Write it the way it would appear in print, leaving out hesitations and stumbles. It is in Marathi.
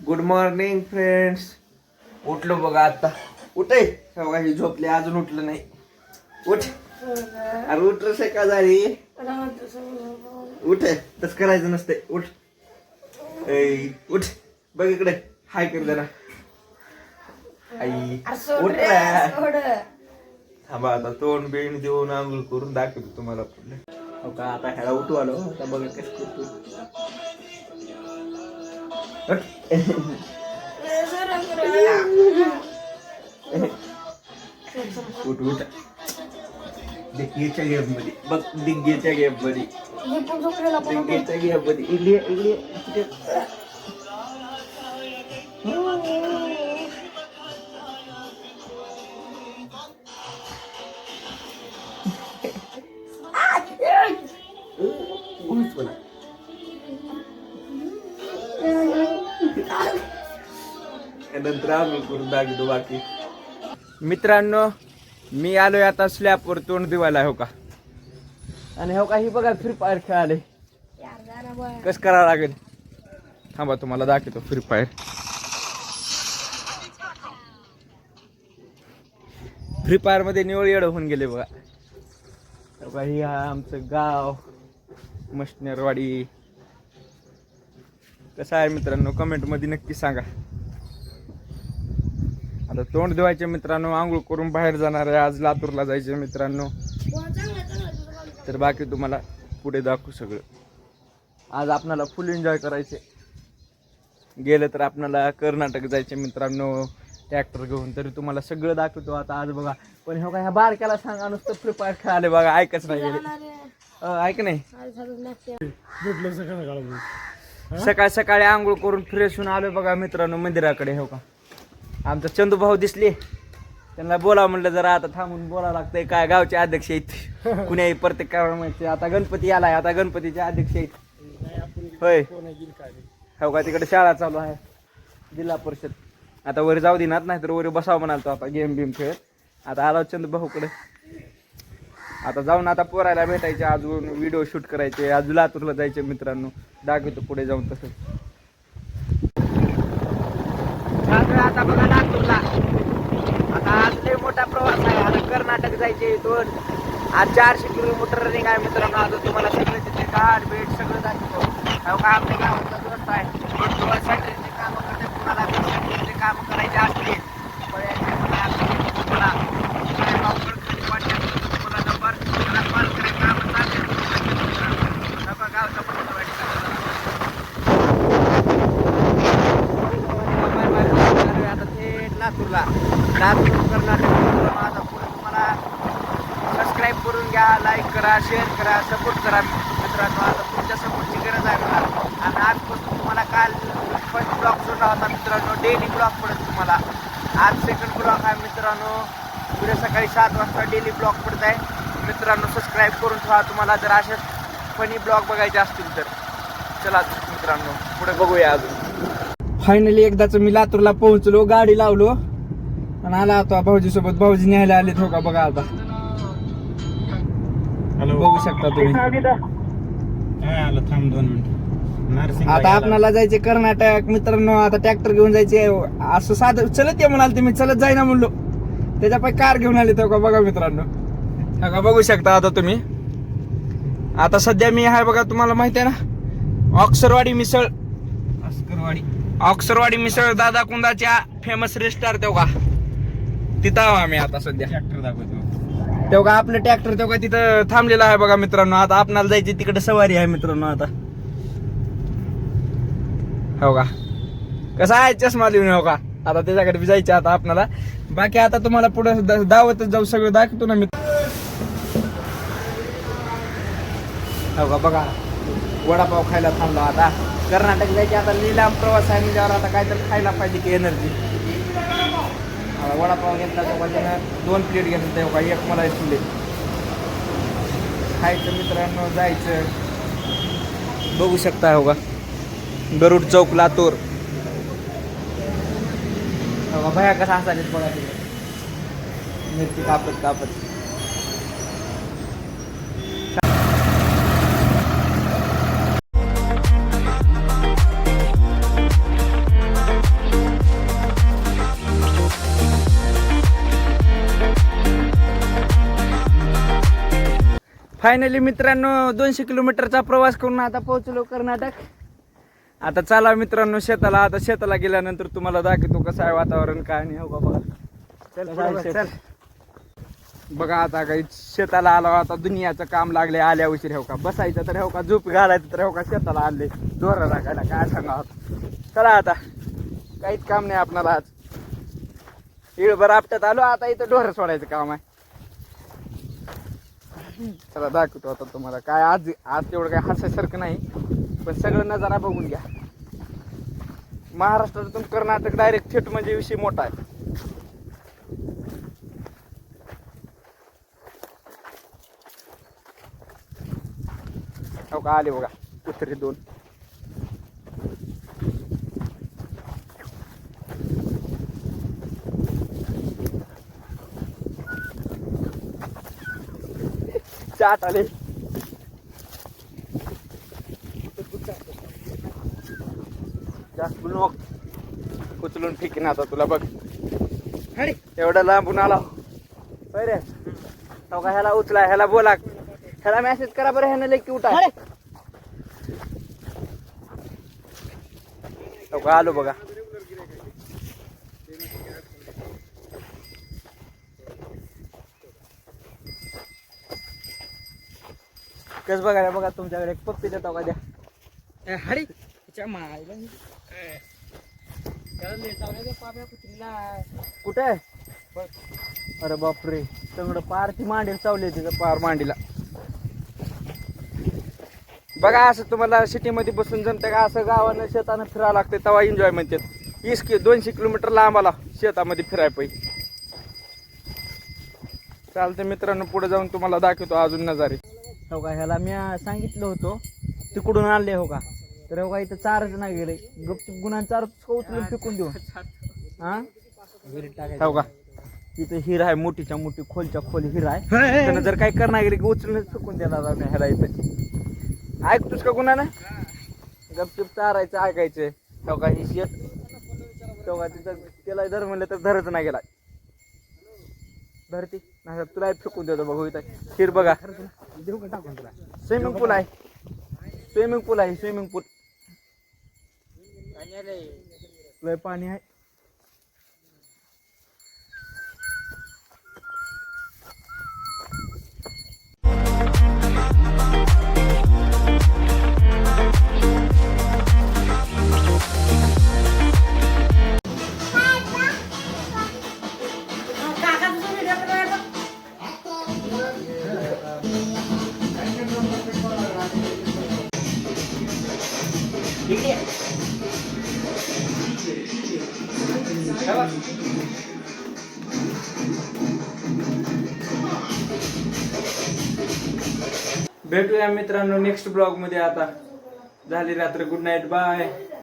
Good morning friends. उठलो बघा आता. उठे बघा ही झोपली अजून उठलं नाही. उठ अरे उठ रे का झाली. उठ तस करायचं नसते. उठ उठ बघ इकडे हाय कर जरा. आई उठ थांबा आता तोंड बेंड देऊन आंघोळ करून दाखवतो तुम्हाला पुढे. हो का आता ह्याला उठू आलो. आता बघा कसं करतो. उठ उठ डिग्गीच्या गेम मध्ये बघ. डिग्गीच्या गेम मध्ये डिग्गीच्या गेम मध्ये इकडे इकडे नंतर आम्ही करून दाखवतो बाकी. मित्रांनो मी आलोय आता स्लॅबवर तोंड दिवायला. हो का आणि हो का ही बघा फ्री फायर खेळाले. कस करावं लागेल थांबा तुम्हाला दाखवतो. फ्री फायर फ्री फायर मध्ये निवळ येड होऊन गेले बघा. हो का ही आमचं गाव मशनेरवाडी. कसं आहे मित्रांनो कमेंट मध्ये नक्की सांगा. आता तोंड धुवायचे मित्रांनो. आंघोळ करून बाहेर जाणार आहे. आज लातूरला जायचे मित्रांनो. तर बाकी तुम्हाला पुढे दाखवू सगळं. आज आपणाला फुल एन्जॉय करायचे. गेलं तर आपणाला कर्नाटक जायचे मित्रांनो ट्रॅक्टर घेऊन. तरी तुम्हाला सगळं दाखवतो आता आज बघा. पण हे का ह्या बारक्याला सांगा नुसतं फ्री फायर खेळाले बघा. ऐकच नाही गेले. ऐक नाही. सकाळ सकाळी आंघोळ करून फ्रेश होऊन आलो बघा मित्रांनो मंदिराकडे. हो का आमचा चंदू भाऊ दिसले. त्यांना बोला म्हणलं जरा. आता थांबून बोलावं लागतंय. काय गावचे अध्यक्ष आहेत कुणी प्रत्येक कामाचे. आता गणपती आलाय. आता गणपतीचे अध्यक्ष आहेत होय. हो का तिकडे शाळा चालू आहे जिल्हा परिषद. आता वर जाऊ देणार नाही तर वर बसावं म्हणालतो आता गेम बिम खेळत. आता आलो चंदू भाऊकडे. आता जाऊन आता पोरायला भेटायचे. अजून व्हिडिओ शूट करायचे. अजून लातूरला जायचे मित्रांनो. दाखवतो पुढे जाऊन तसं. आता बघा लातूरला. आता आज लय मोठा प्रवास आहे. आता कर्नाटक जायचे इथून. आज 400 किलोमीटर रनिंग आहे मित्रांनो. आता तुम्हाला सगळे तिथे घाट भेट सगळं दाखवतो. का आपल्या गावाचा रस्ता आहे. सॅटरीचे कामं करते. कुणाला कामं करायचे असतील लातूरला. लातूर कर्नाटक. आता पुढे तुम्हाला सबस्क्राईब करून घ्या. लाईक करा, शेअर करा, सपोर्ट करा मित्रांनो. आता तुमच्या सपोर्टची गरज आहे मला. आणि आजपासून तुम्हाला काल फर्स्ट ब्लॉग सोडला होता मित्रांनो. डेली ब्लॉग पडत तुम्हाला. आज सेकंड ब्लॉग आहे मित्रांनो. उद्या सकाळी 7 वाजता डेली ब्लॉग पडत आहे मित्रांनो. सबस्क्राईब करून ठेवा तुम्हाला जर असे फनी ब्लॉग बघायचे असतील तर. चला मित्रांनो पुढे बघूया अजून. फायनली एकदाच मी लातूरला पोहोचलो. गाडी लावलो आणि आला होता भाऊजी सोबत. भाऊजी न्यायला आले. हो का बघा आता बघू शकता तुम्ही. थांब 2 मिनिट. आता आपल्याला जायचे कर्नाटक मित्रांनो. आता ट्रॅक्टर घेऊन जायचे. असं साधं चलत ये म्हणाल. मी चलत जाईना म्हणलो. त्याच्यापायी कार घेऊन आले. तो का बघा मित्रांनो. हा का बघू शकता आता तुम्ही. आता सध्या मी आहे बघा. तुम्हाला माहिती आहे ना ऑक्सरवाडी मिसळ. ऑक्सरवाडी मिसळ दादा कुंदाच्या फेमस रेस्टॉरंट तेव्हा तिथं आम्ही आता सध्या. ट्रॅक्टर दाखवतो तेव्हा आपलं ट्रॅक्टर तेव्हा तिथं थांबलेलं आहे बघा मित्रांनो. आता आपणाला जायची तिकडे सवारी आहे मित्रांनो. आता हो का कसा आहे चष्मा लिहून. हो का आता त्याच्याकडे बी जायचं आता आपल्याला. बाकी आता तुम्हाला पुढे दावतच जाऊ सगळं दाखवतो ना मित्र. हो का बघा वडापाव खायला थांबलो. आता कर्नाटक जायचे. आता लिलाम प्रवास आहे म्हणजे आता काहीतरी खायला पाहिजे की एनर्जी. वडापाव घेतला तेव्हा त्यानं 2 प्लेट घेतलं तेव्हा. एक मला फुले खायचं मित्रांनो. जायचं बघू शकता. हो का गरुड चौक लातूर. हो का भया कसा असायला बघा तिकडे. मिरची कापत कापत. फायनली मित्रांनो 200 किलोमीटरचा प्रवास करून आता पोहोचलो कर्नाटक. आता चला मित्रांनो शेताला. आता शेताला गेल्यानंतर तुम्हाला दाखवतो कसं आहे वातावरण काय नाही. हो का बघा, चल बघा आता काही शेताला आलो. आता दुनियाचं काम लागले आल्या उशीर. हो का बसायचं तर हो का, झोप घालायचं तर हो का, शेताला आले दोरा टाकायला. काय सांगा आता. चला आता काहीच काम नाही आपणाला. आज इळभर आपट्यात आलो. आता इथं डोर सोडायचं काम आहे. चला दाखवतो आता तुम्हाला काय. आज तेवढं काय हसायसारखं नाही, पण सगळं नजारा बघून घ्या. महाराष्ट्रातून कर्नाटक डायरेक्ट थेट म्हणजे विषय मोठा आहे. हो का आले बघा कुत्रे 2. चाट आले. जास्त बोलू नको, उचलून फेकीन आता तुला. बघ एवढा लांबून आला रे. हो का ह्याला उचला, ह्याला बोला, ह्याला मेसेज करा बरं, ह्यानं लई क्यूट आहे. हो का आलो बघा. कस बघा बघा तुमच्याकडे एक पप्पी देतो का द्या. हरी कुठे आहे? अरे बापरे, सगळं पार ती मांडीला चावली तिथं, पार मांडीला. बघा असं तुम्हाला सिटीमध्ये बसून जमतं का? असं गावानं शेतानं फिरावं लागतं, तेव्हा एन्जॉय म्हणतात. 200 किलोमीटर लांब आला शेतामध्ये फिराय पाहिजे. चालतं मित्रांनो, पुढे जाऊन तुम्हाला दाखवतो अजून नजारे. हो का ह्याला मी सांगितलं होतं तिकडून आणले. हो का तर हो का इथं चारच नाही गेले. गपचूप गुन्हा चार उचलून फेकून देऊ. हा हो का इथं हिर आहे, मोठीच्या मोठी खोलच्या खोली हिर आहे. त्यानं जर काही करणार गेले की उचलून फेकून द्यायला जाऊ ह्याला. इथं ऐकतोस का गुन्हा ना, गपचूप चारायचं ऐकायचं. हो का ही शेत हो का तिथं त्याला धर म्हणलं तर धरच नाही गेला. धरती नाही तुला फेकून देतो. बघू इथं हिर बघा. स्विमिंग पूल आहे, स्विमिंग पूल आहे, स्विमिंग पूल. लय पाणी आहे. भेटूया मित्रांनो नेक्स्ट ब्लॉग मध्ये. आता झाली रात्र. Good night, bye.